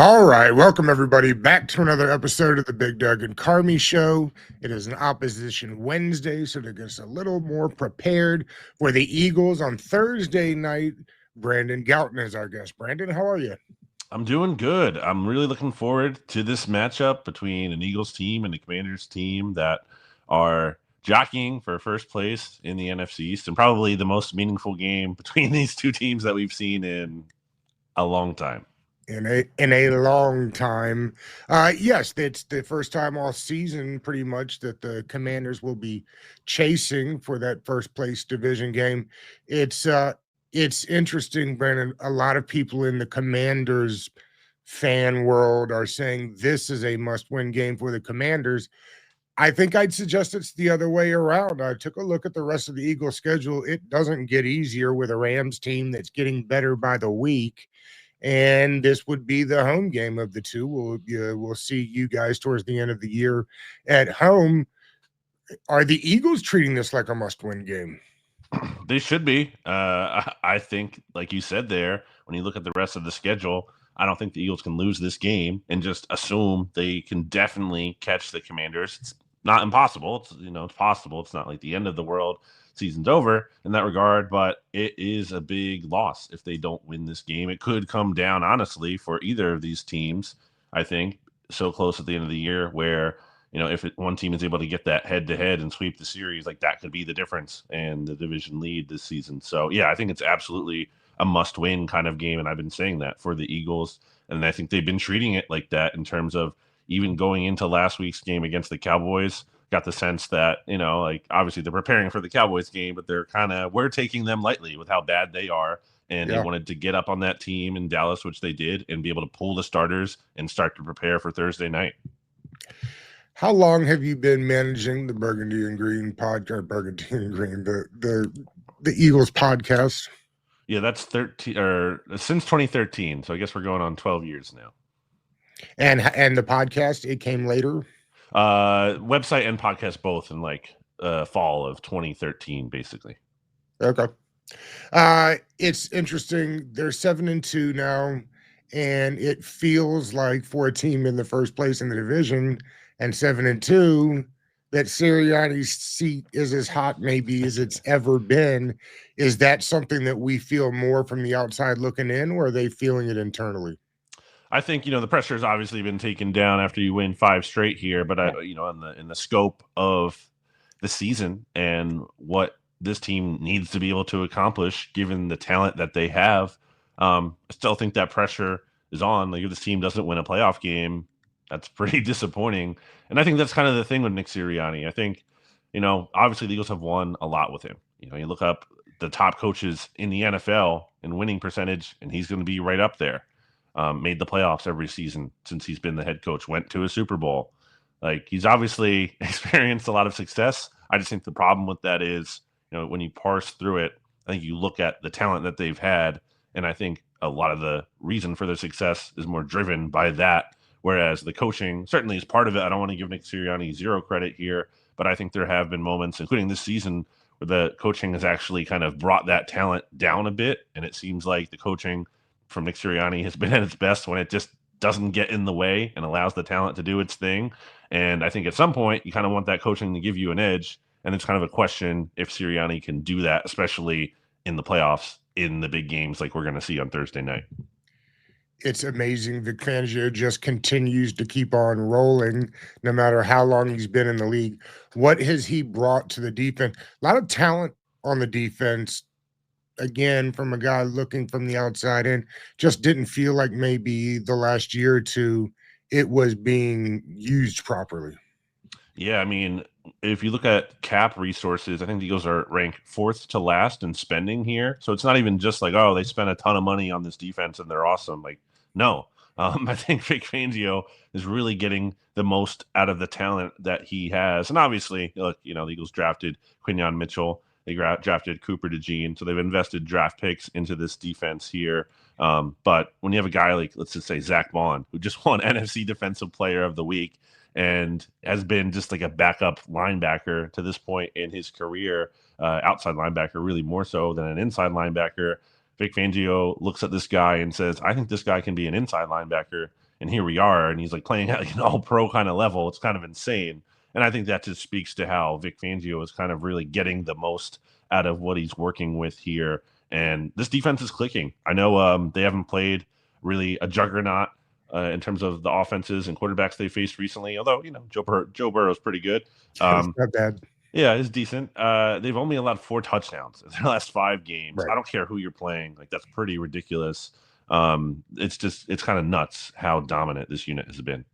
All right, welcome everybody back to another episode of the Big Doug and Carmi Show. It is an opposition Wednesday, so to get us a little more prepared for the Eagles on Thursday night, Brandon Gouton is our guest. Brandon, how are you? I'm doing good. I'm really looking forward to this matchup between an Eagles team and a Commanders team that are jockeying for first place in the NFC East, and probably the most meaningful game between these two teams that we've seen in a long time. In a long time. Yes, it's the first time all season, pretty much, that the Commanders will be chasing for that first place division game. It's interesting, Brandon. A lot of people in the Commanders fan world are saying this is a must-win game for the Commanders. I think I'd suggest it's the other way around. I took a look at the rest of the Eagles schedule. It doesn't get easier with a Rams team that's getting better by the week, and this would be the home game of the two. We'll see you guys towards the end of the year at home. Are the Eagles treating this like a must-win game? They should be. I think, like you said there, when you look at the rest of the schedule, I don't think the Eagles can lose this game and just assume they can definitely catch the Commanders. It's not impossible. It's possible. It's not like the end of the world. Season's over in that regard, but it is a big loss if they don't win this game. It could come down, honestly, for either of these teams. I think so close at the end of the year where if one team is able to get that head to head and sweep the series, like that could be the difference and the division lead this season. So, yeah, I think it's absolutely a must win kind of game. And I've been saying that for the Eagles. And I think they've been treating it like that in terms of even going into last week's game against the Cowboys. Got the sense that, like obviously they're preparing for the Cowboys game, but we're taking them lightly with how bad they are. And they Yeah. wanted to get up on that team in Dallas, which they did, and be able to pull the starters and start to prepare for Thursday night. How long have you been managing the Burgundy and Green podcast? Burgundy and Green, the Eagles podcast. Yeah, that's 13 or since 2013. So I guess we're going on 12 years now. And the podcast, it came later. Website and podcast both in like fall of 2013, basically. Okay. It's interesting. They're 7-2 now, and it feels like for a team in the first place in the division and 7-2, that Sirianni's seat is as hot maybe as it's ever been. Is that something that we feel more from the outside looking in, or are they feeling it internally? I think the pressure has obviously been taken down after you win 5 straight here, but in the scope of the season and what this team needs to be able to accomplish, given the talent that they have, I still think that pressure is on. Like if this team doesn't win a playoff game, that's pretty disappointing. And I think that's kind of the thing with Nick Sirianni. I think, obviously the Eagles have won a lot with him. You look up the top coaches in the NFL in winning percentage, and he's going to be right up there. Made the playoffs every season since he's been the head coach, went to a Super Bowl. Like he's obviously experienced a lot of success. I just think the problem with that is, when you parse through it, I think you look at the talent that they've had, and I think a lot of the reason for their success is more driven by that. Whereas the coaching certainly is part of it. I don't want to give Nick Sirianni zero credit here, but I think there have been moments, including this season, where the coaching has actually kind of brought that talent down a bit. And it seems like the coaching from Nick Sirianni has been at its best when it just doesn't get in the way and allows the talent to do its thing. And I think at some point you kind of want that coaching to give you an edge. And it's kind of a question if Sirianni can do that, especially in the playoffs, in the big games like we're going to see on Thursday night. It's amazing. Vic Fangio just continues to keep on rolling no matter how long he's been in the league. What has he brought to the defense? A lot of talent on the defense. Again, from a guy looking from the outside in, just didn't feel like maybe the last year or two it was being used properly. Yeah, I mean, if you look at cap resources, I think the Eagles are ranked fourth to last in spending here. So it's not even just like, oh, they spent a ton of money on this defense and they're awesome. Like, no. I think Vic Fangio is really getting the most out of the talent that he has. And obviously, look, the Eagles drafted Quinyon Mitchell. They drafted Cooper DeJean. So they've invested draft picks into this defense here. But when you have a guy like, let's just say, Zach Vaughn, who just won NFC Defensive Player of the Week, and has been just like a backup linebacker to this point in his career, outside linebacker, really more so than an inside linebacker. Vic Fangio looks at this guy and says, I think this guy can be an inside linebacker. and here we are, and he's like playing at like an all-pro kind of level. It's kind of insane. And I think that just speaks to how Vic Fangio is kind of really getting the most out of what he's working with here. And this defense is clicking. I know they haven't played really a juggernaut in terms of the offenses and quarterbacks they faced recently. Although, Joe Burrow's pretty good. It's not bad. Yeah, it's decent. They've only allowed 4 touchdowns in their last 5 games. Right. I don't care who you're playing. Like, that's pretty ridiculous. It's kind of nuts how dominant this unit has been.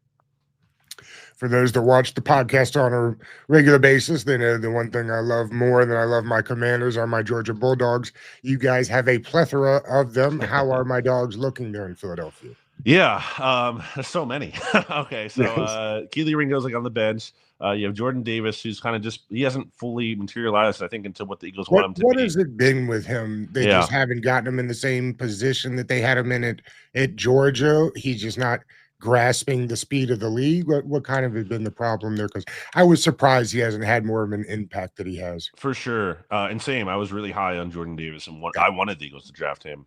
For those that watch the podcast on a regular basis, they know the one thing I love more than I love my Commanders are my Georgia Bulldogs. You guys have a plethora of them. How are my dogs looking there in Philadelphia? Yeah, there's so many. Okay, so Keely Ringo's like on the bench. You have Jordan Davis, who's kind of he hasn't fully materialized, I think, into what the Eagles want him to be. What has it been with him? They just haven't gotten him in the same position that they had him in at Georgia. He's just not grasping the speed of the league. What kind of has been the problem there? Because I was surprised he hasn't had more of an impact that he has. For sure. And same, I was really high on Jordan Davis, and I wanted the Eagles to draft him.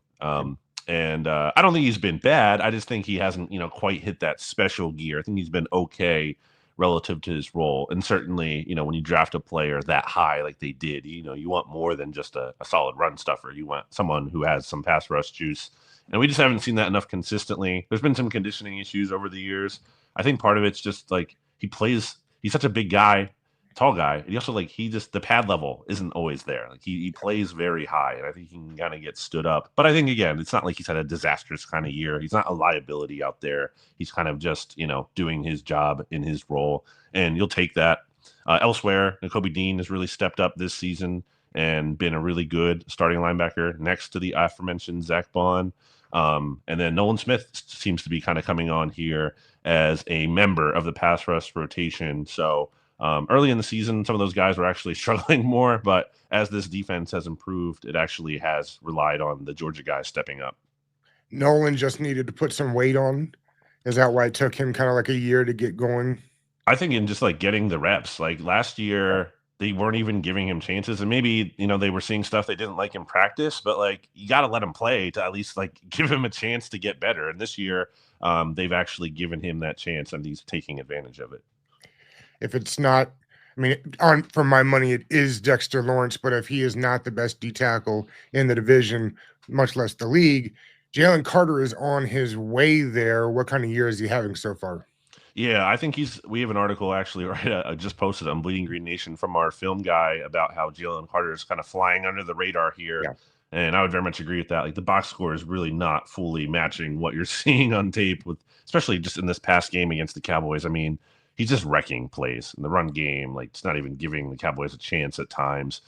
And I don't think he's been bad. I just think he hasn't, quite hit that special gear. I think he's been okay relative to his role. And certainly, when you draft a player that high like they did, you want more than just a solid run stuffer. You want someone who has some pass rush juice. And we just haven't seen that enough consistently. There's been some conditioning issues over the years. I think part of it's just like he's such a big guy, tall guy. And he also the pad level isn't always there. Like he plays very high, and I think he can kind of get stood up. But I think, again, it's not like he's had a disastrous kind of year. He's not a liability out there. He's kind of just, doing his job in his role, and you'll take that. Elsewhere, Nakobe Dean has really stepped up this season and been a really good starting linebacker next to the aforementioned Zach Bond. And then Nolan Smith seems to be kind of coming on here as a member of the pass rush rotation. So early in the season, some of those guys were actually struggling more, but as this defense has improved, it actually has relied on the Georgia guys stepping up. Nolan just needed to put some weight on. Is that why it took him kind of like a year to get going? I think in just getting the reps, last year, they weren't even giving him chances, and maybe, they were seeing stuff they didn't like in practice, but you got to let him play to at least give him a chance to get better. And this year, they've actually given him that chance, and he's taking advantage of it. If it's not, for my money, it is Dexter Lawrence, but if he is not the best D tackle in the division, much less the league, Jalen Carter is on his way there. What kind of year is he having so far? Yeah, I think we have an article actually I just posted on Bleeding Green Nation from our film guy about how Jalen Carter is kind of flying under the radar here. Yeah. And I would very much agree with that. The box score is really not fully matching what you're seeing on tape, especially just in this past game against the Cowboys. He's just wrecking plays in the run game. It's not even giving the Cowboys a chance at times.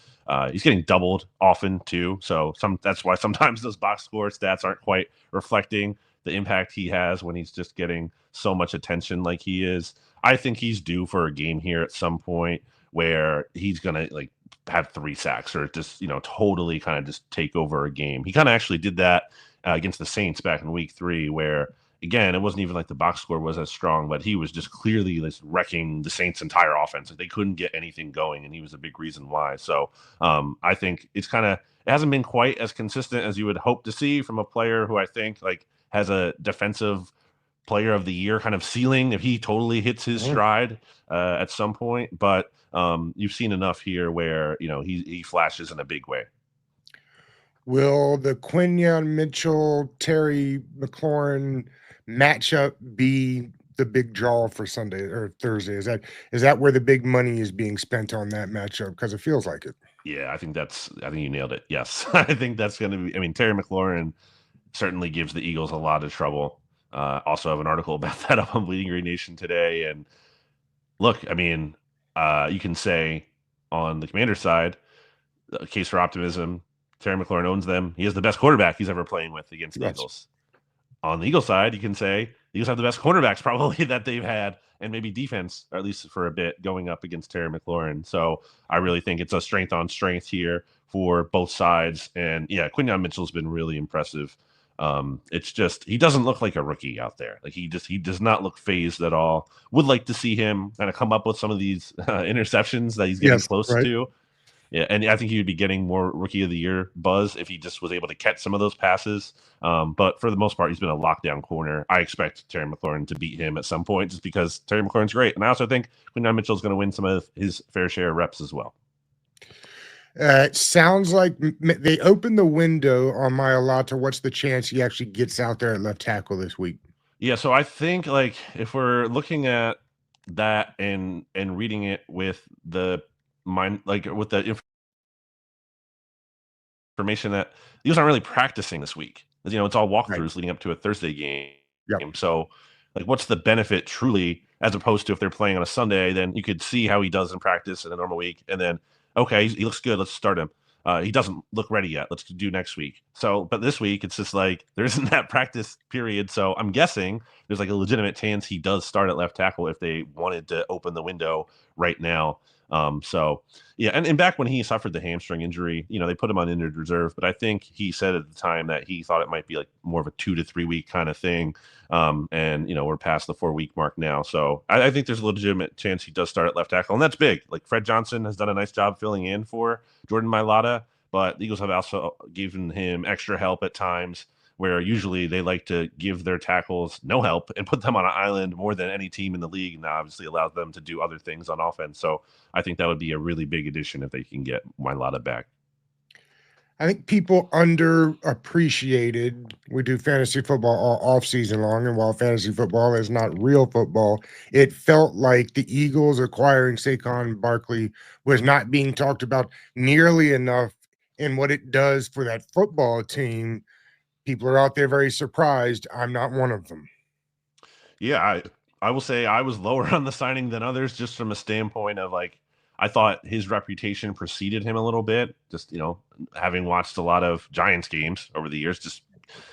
He's getting doubled often too. So that's why sometimes those box score stats aren't quite reflecting the impact he has when he's just getting so much attention like he is. I think he's due for a game here at some point where he's going to have 3 sacks or just, totally kind of just take over a game. He kind of actually did that against the Saints back in week 3 where, again, it wasn't even the box score was as strong, but he was just clearly wrecking the Saints' entire offense. They couldn't get anything going, and he was a big reason why. So I think it hasn't been quite as consistent as you would hope to see from a player who I think has a defensive player of the year kind of ceiling if he totally hits his stride at some point. But you've seen enough here where, he flashes in a big way. Will the Quinion Mitchell, Terry McLaurin matchup be the big draw for Sunday or Thursday? Is that where the big money is being spent on that matchup? Because it feels like it. Yeah, I think you nailed it. Yes. I think that's going to be, Terry McLaurin certainly gives the Eagles a lot of trouble. Also have an article about that up on Bleeding Green Nation today. And look, you can say on the Commander side, a case for optimism, Terry McLaurin owns them. He has the best quarterback he's ever playing with against the Eagles. On the Eagles side, you can say the Eagles have the best cornerbacks probably that they've had, and maybe defense, or at least for a bit, going up against Terry McLaurin. So I really think it's a strength on strength here for both sides. And yeah, Quinion Mitchell's been really impressive. It's just he doesn't look like a rookie out there. He does not look phased at all. Would like to see him kind of come up with some of these interceptions that he's getting close to. Yeah, and I think he would be getting more Rookie of the Year buzz if he just was able to catch some of those passes. But for the most part, he's been a lockdown corner. I expect Terry McLaurin to beat him at some point just because Terry McLaurin's great. And I also think Quinton Mitchell's going to win some of his fair share of reps as well. It sounds like they opened the window on Mailata. What's the chance he actually gets out there at left tackle this week? Yeah, so I think like if we're looking at that and reading it with the mind, like with the information that he was not really practicing this week. It's all Right. walkthroughs leading up to a Thursday Yep. game. So, like, what's the benefit truly, as opposed to if they're playing on a Sunday, then you could see how he does in practice in a normal week, and then okay, he looks good. Let's start him. He doesn't look ready yet. Let's do next week. So, but this week it's just like there isn't that practice period. So I'm guessing there's like a legitimate chance he does start at left tackle if they wanted to open the window right now. So yeah, and back when he suffered the hamstring injury, they put him on injured reserve, but I think he said at the time that he thought it might be like more of a 2 to 3 week kind of thing. And we're past the 4 week mark now. So I think there's a legitimate chance he does start at left tackle, and that's big. Like Fred Johnson has done a nice job filling in for Jordan Mailata, but the Eagles have also given him extra help at times where usually they like to give their tackles no help and put them on an island more than any team in the league. And that obviously allows them to do other things on offense. So I think that would be a really big addition if they can get Mailata back. I think people underappreciated. We do fantasy football all off season long, and while fantasy football is not real football, it felt like the Eagles acquiring Saquon Barkley was not being talked about nearly enough in what it does for that football team. People are out there very surprised. I'm not one of them. Yeah, I will say I was lower on the signing than others just from a standpoint of like I thought his reputation preceded him a little bit. Just having watched a lot of Giants games over the years, just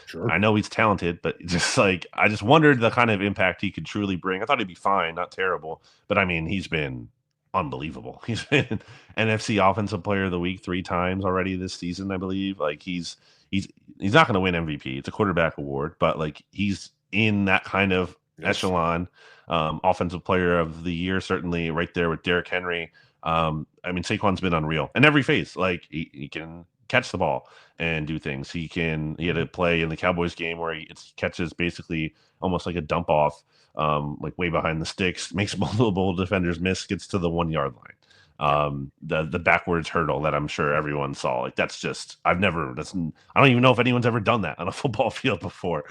Sure. I know he's talented, but just like I just wondered the kind of impact he could truly bring. I thought he'd be fine, not terrible, but I mean he's been unbelievable. He's been NFC Offensive Player of the Week 3 times already this season, I believe. Like he's he's not going to win MVP. It's a quarterback award, but like he's in that kind of Yes. echelon. Offensive Player of the Year, certainly right there with Derrick Henry. I mean Saquon's been unreal in every phase. Like he can catch the ball and do things. He had a play in the Cowboys game where he catches basically almost like a dump off, like way behind the sticks, makes multiple defenders miss, gets to the 1 yard line. The backwards hurdle that I'm sure everyone saw. Like I don't even know if anyone's ever done that on a football field before.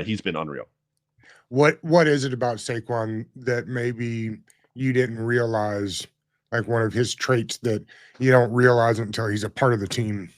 He's been unreal. What is it about Saquon that maybe you didn't realize, like one of his traits that you don't realize until he's a part of the team?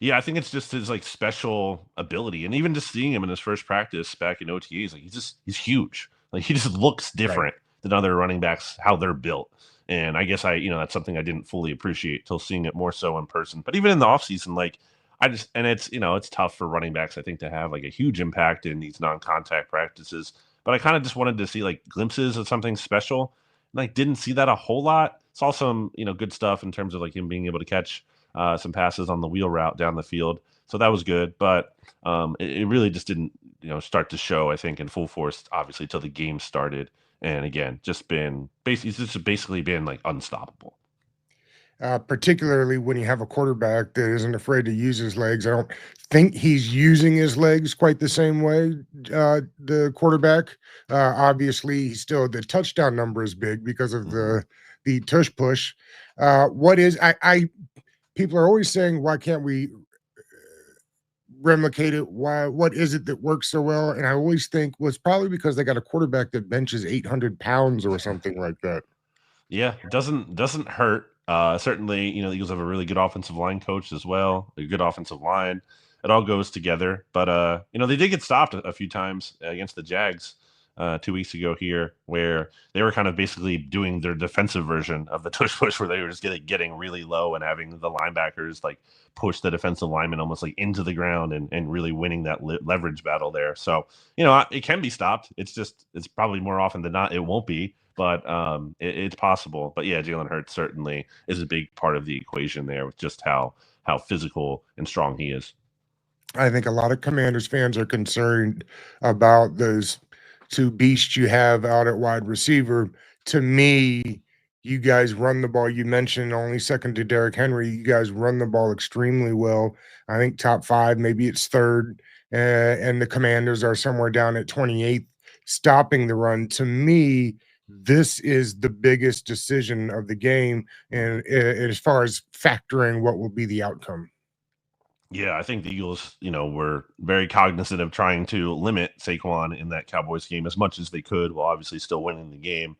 Yeah, I think it's just his like special ability, and even just seeing him in his first practice back in OTAs, like he's huge. Like he just looks Right. different than other running backs, how they're built. And I guess that's something I didn't fully appreciate till seeing it more so in person. But even in the offseason, like it's tough for running backs, I think, to have like a huge impact in these non-contact practices. But I kind of just wanted to see like glimpses of something special. Like didn't see that a whole lot. Saw some, good stuff in terms of like him being able to catch some passes on the wheel route down the field. So that was good, but it really just didn't, start to show. I think in full force, obviously, till the game started. And again, he's just basically been like unstoppable. Particularly when you have a quarterback that isn't afraid to use his legs. I don't think he's using his legs quite the same way. The quarterback, obviously, he's still the touchdown number is big because of Mhm. the tush push. What is I people are always saying, why can't we replicate it? Why? What is it that works so well? And I always think, well, it's probably because they got a quarterback that benches 800 pounds or something like that. Yeah, doesn't hurt. Certainly, the Eagles have a really good offensive line coach as well, a good offensive line. It all goes together. But they did get stopped a few times against the Jags 2 weeks ago here, where they were kind of basically doing their defensive version of the tush push, where they were just getting really low and having the linebackers like push the defensive lineman almost like into the ground and really winning that leverage battle there. So it can be stopped. It's probably more often than not it won't be, but it's possible. But yeah, Jalen Hurts certainly is a big part of the equation there with just how physical and strong he is. I think a lot of Commanders fans are concerned about those two beasts you have out at wide receiver. To me, You guys run the ball. You mentioned only second to Derrick Henry. You guys run the ball extremely well. I think top five, maybe it's third, and the Commanders are somewhere down at 28th, stopping the run. To me, this is the biggest decision of the game, and as far as factoring what will be the outcome. Yeah, I think the Eagles, were very cognizant of trying to limit Saquon in that Cowboys game as much as they could, while obviously still winning the game.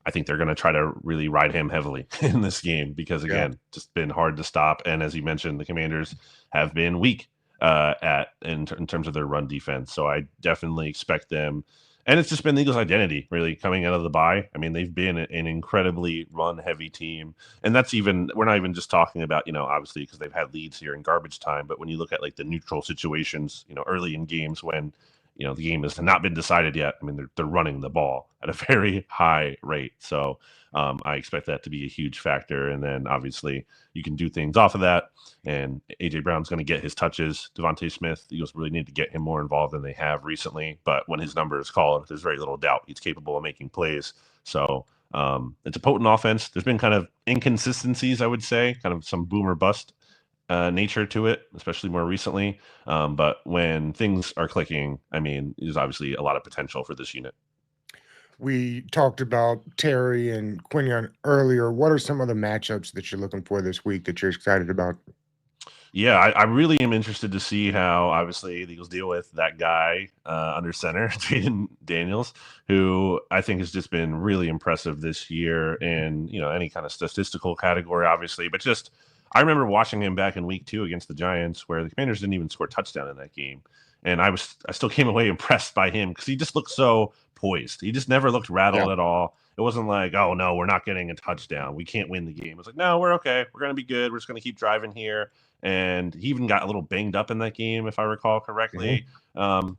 I think they're going to try to really ride him heavily in this game because, Yeah. again, just been hard to stop. And as you mentioned, the Commanders have been weak in terms of their run defense. So I definitely expect them. And it's just been the Eagles' identity, really, coming out of the bye. I mean, they've been an incredibly run-heavy team, and we're not even just talking about, obviously because they've had leads here in garbage time. But when you look at like the neutral situations, early in games when the game has not been decided yet. I mean, they're running the ball at a very high rate. So I expect that to be a huge factor. And then obviously you can do things off of that. And AJ Brown's going to get his touches. Devontae Smith, the Eagles really need to get him more involved than they have recently. But when his number is called, there's very little doubt he's capable of making plays. So it's a potent offense. There's been kind of inconsistencies, I would say, kind of some boomer bust nature to it, especially more recently. But when things are clicking, I mean, there's obviously a lot of potential for this unit. We talked about Terry and Quinion earlier. What are some of the matchups that you're looking for this week that you're excited about? Yeah, I really am interested to see how obviously the Eagles deal with that guy under center, Jayden Daniels, who I think has just been really impressive this year in any kind of statistical category, obviously, but just I remember watching him back in week 2 against the Giants, where the Commanders didn't even score a touchdown in that game, and I still came away impressed by him because he just looked so poised. He just never looked rattled at all. It wasn't like, oh no, we're not getting a touchdown, we can't win the game. It was like, no, we're okay, we're gonna be good, we're just gonna keep driving here. And he even got a little banged up in that game, if I recall correctly.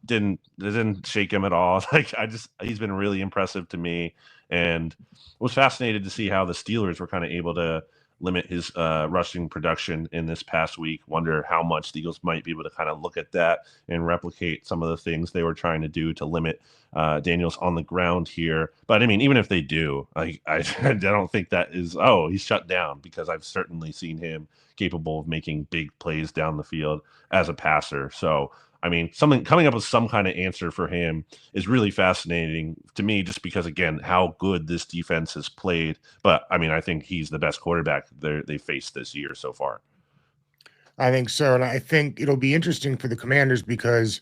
Didn't shake him at all. Like he's been really impressive to me, and was fascinated to see how the Steelers were kind of able to limit his rushing production in this past week. Wonder how much the Eagles might be able to kind of look at that and replicate some of the things they were trying to do to limit Daniels on the ground here. But I mean, even if they do, I don't think that is, he's shut down, because I've certainly seen him capable of making big plays down the field as a passer. So, I mean, coming up with some kind of answer for him is really fascinating to me, just because, again, how good this defense has played. But I mean, I think he's the best quarterback they faced this year so far. I think so. And I think it'll be interesting for the Commanders because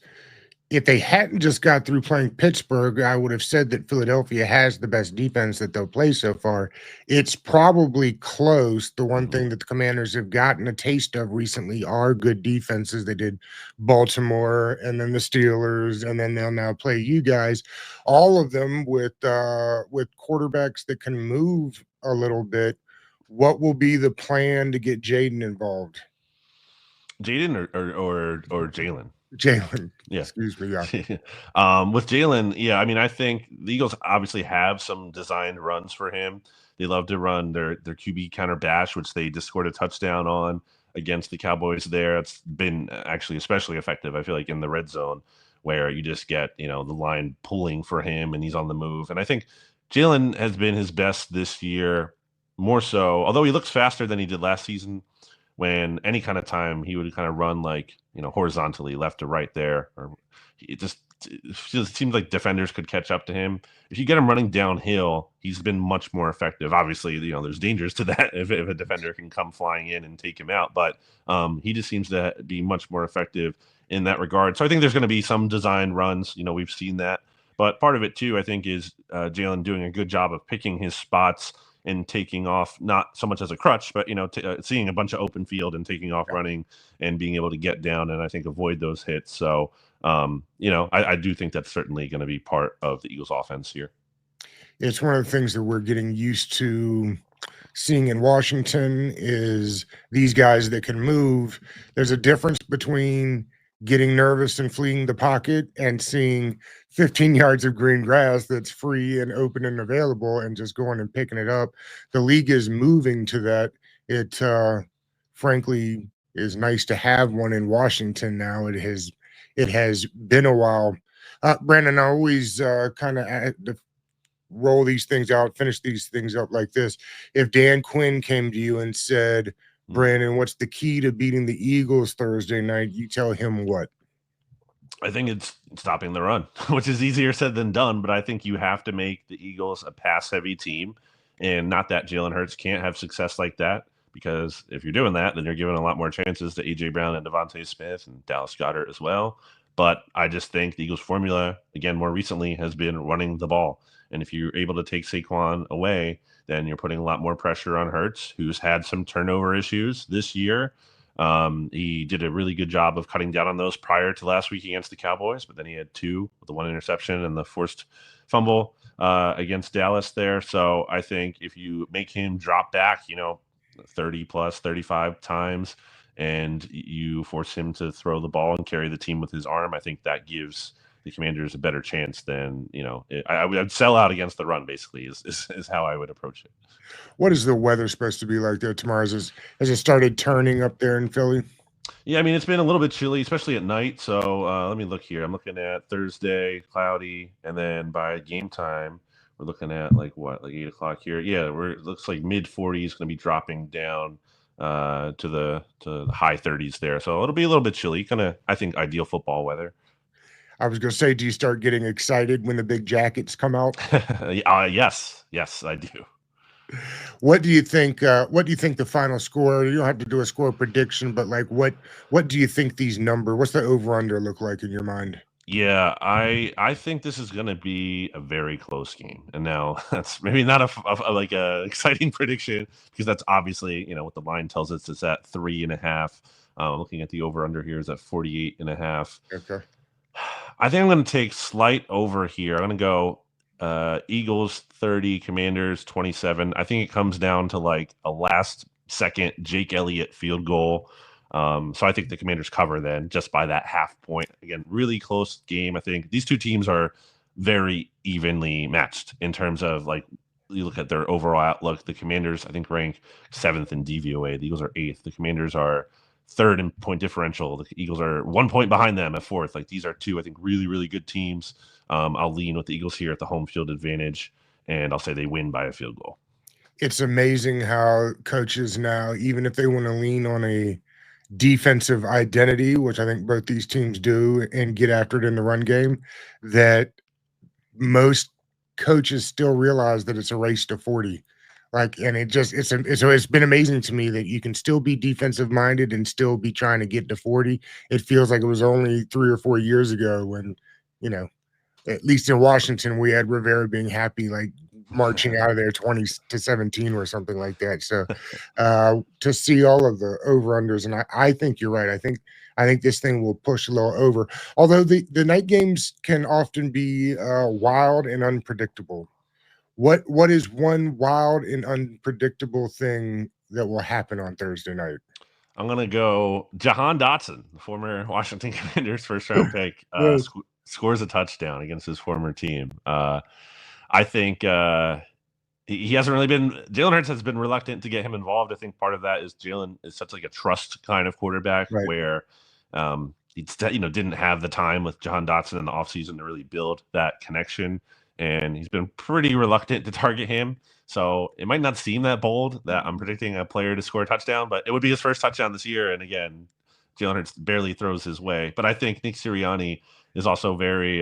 if they hadn't just got through playing Pittsburgh, I would have said that Philadelphia has the best defense that they'll play so far. It's probably close. The one thing that the Commanders have gotten a taste of recently are good defenses. They did Baltimore and then the Steelers, and then they'll now play you guys. All of them with quarterbacks that can move a little bit. What will be the plan to get Jayden involved? Jayden or Jalen? Jalen. Yeah. Excuse me. Yeah. With Jalen, yeah, I mean, I think the Eagles obviously have some designed runs for him. They love to run their QB counter bash, which they just scored a touchdown on against the Cowboys there. It's been actually especially effective, I feel like, in the red zone, where you just get, the line pulling for him and he's on the move. And I think Jalen has been his best this year, more so, although he looks faster than he did last season, when any kind of time he would kind of run like, horizontally left to right there, or it just seems like defenders could catch up to him. If you get him running downhill, he's been much more effective. Obviously, there's dangers to that if a defender can come flying in and take him out, but he just seems to be much more effective in that regard. So I think there's going to be some design runs. We've seen that, but part of it too, I think, is Jalen doing a good job of picking his spots and taking off, not so much as a crutch, but seeing a bunch of open field and taking off running and being able to get down and I think avoid those hits. So I do think that's certainly going to be part of the Eagles offense here. It's one of the things that we're getting used to seeing in Washington is these guys that can move. There's a difference between getting nervous and fleeing the pocket and seeing 15 yards of green grass that's free and open and available and just going and picking it up. The league is moving to that. It frankly is nice to have one in Washington now. It has been a while. Brandon, I always kind of roll these things out, finish these things up like this. If Dan Quinn came to you and said, Brandon, what's the key to beating the Eagles Thursday night? You tell him what? I think it's stopping the run, which is easier said than done. But I think you have to make the Eagles a pass-heavy team, and not that Jalen Hurts can't have success like that. Because if you're doing that, then you're giving a lot more chances to A.J. Brown and Devontae Smith and Dallas Goedert as well. But I just think the Eagles' formula, again, more recently, has been running the ball. And if you're able to take Saquon away, then you're putting a lot more pressure on Hurts, who's had some turnover issues this year. He did a really good job of cutting down on those prior to last week against the Cowboys, but then he had two with the one interception and the forced fumble against Dallas there. So I think if you make him drop back, 30 plus 35 times, and you force him to throw the ball and carry the team with his arm, I think that gives the Commanders a better chance than, I would sell out against the run, basically, is how I would approach it. What is the weather supposed to be like there tomorrow? Has it started turning up there in Philly? Yeah, I mean, it's been a little bit chilly, especially at night. So let me look here. I'm looking at Thursday, cloudy, and then by game time, we're looking at like 8 o'clock here. Yeah, it looks like mid 40s, going to be dropping down to the high 30s there. So it'll be a little bit chilly, kind of, I think, ideal football weather. I was going to say, do you start getting excited when the big jackets come out? Yes, I do. What do you think? What do you think the final score? You don't have to do a score prediction, but like, what do you think these numbers? What's the over under look like in your mind? Yeah, I think this is going to be a very close game, and now that's maybe not a exciting prediction, because that's obviously what the line tells us is at 3.5. Looking at the over under here is at 48.5. Okay. I think I'm going to take slight over here. I'm going to go Eagles 30, Commanders 27. I think it comes down to like a last second Jake Elliott field goal. So I think the Commanders cover then just by that half point. Again, really close game. I think these two teams are very evenly matched in terms of, like, you look at their overall outlook. The Commanders, I think, rank 7th in DVOA. The Eagles are 8th. The Commanders are 3rd in point differential. The Eagles are 1 point behind them at 4th. Like, these are two, I think, really, really good teams. I'll lean with the Eagles here at the home field advantage, and I'll say they win by a field goal. It's amazing how coaches now, even if they want to lean on a defensive identity, which I think both these teams do, and get after it in the run game, that most coaches still realize that it's a race to 40. Like, and it's been amazing to me that you can still be defensive minded and still be trying to get to 40. It feels like it was only 3 or 4 years ago when, at least in Washington, we had Rivera being happy, like marching out of there 20-17 or something like that. So to see all of the over-unders, and I think you're right. I think this thing will push a little over. Although the night games can often be wild and unpredictable. What is one wild and unpredictable thing that will happen on Thursday night? I'm going to go Jahan Dotson, the former Washington Commanders first-round pick, scores a touchdown against his former team. I think he hasn't really been – Jalen Hurts has been reluctant to get him involved. I think part of that is Jalen is such like a trust kind of quarterback, right, where he didn't have the time with Jahan Dotson in the offseason to really build that connection, and he's been pretty reluctant to target him. So it might not seem that bold that I'm predicting a player to score a touchdown, but it would be his first touchdown this year. And again, Jalen Hurts barely throws his way. But I think Nick Sirianni is also very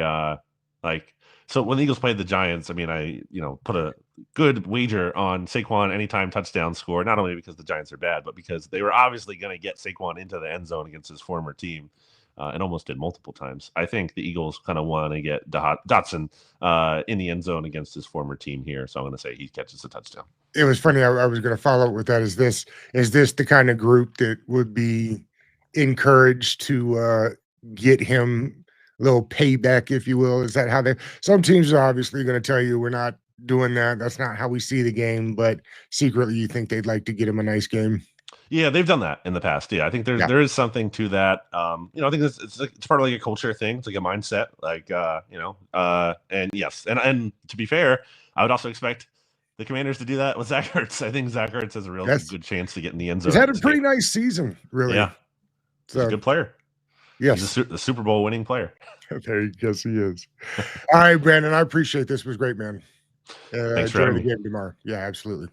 so when the Eagles played the Giants, I mean, I put a good wager on Saquon anytime touchdown score, not only because the Giants are bad, but because they were obviously going to get Saquon into the end zone against his former team. And almost did multiple times. I think the Eagles kind of want to get Dotson in the end zone against his former team here. So I'm going to say he catches a touchdown. It was funny. I was going to follow up with that. Is this the kind of group that would be encouraged to get him a little payback, if you will? Is that how some teams are obviously going to tell you we're not doing that. That's not how we see the game. But secretly, you think they'd like to get him a nice game. Yeah, they've done that in the past. Yeah, I think there is something to that. I think it's part of like a culture thing. It's like a mindset, and yes, and to be fair, I would also expect the Commanders to do that with Zach Ertz. I think Zach Ertz has a real good chance to get in the end zone. He's had a pretty nice season, really. Yeah, he's a good player. Yes, he's a Super Bowl winning player. Yes, he is. All right, Brandon, I appreciate this. It was great, man. Thanks for Enjoy having the me. game tomorrow. Yeah, absolutely.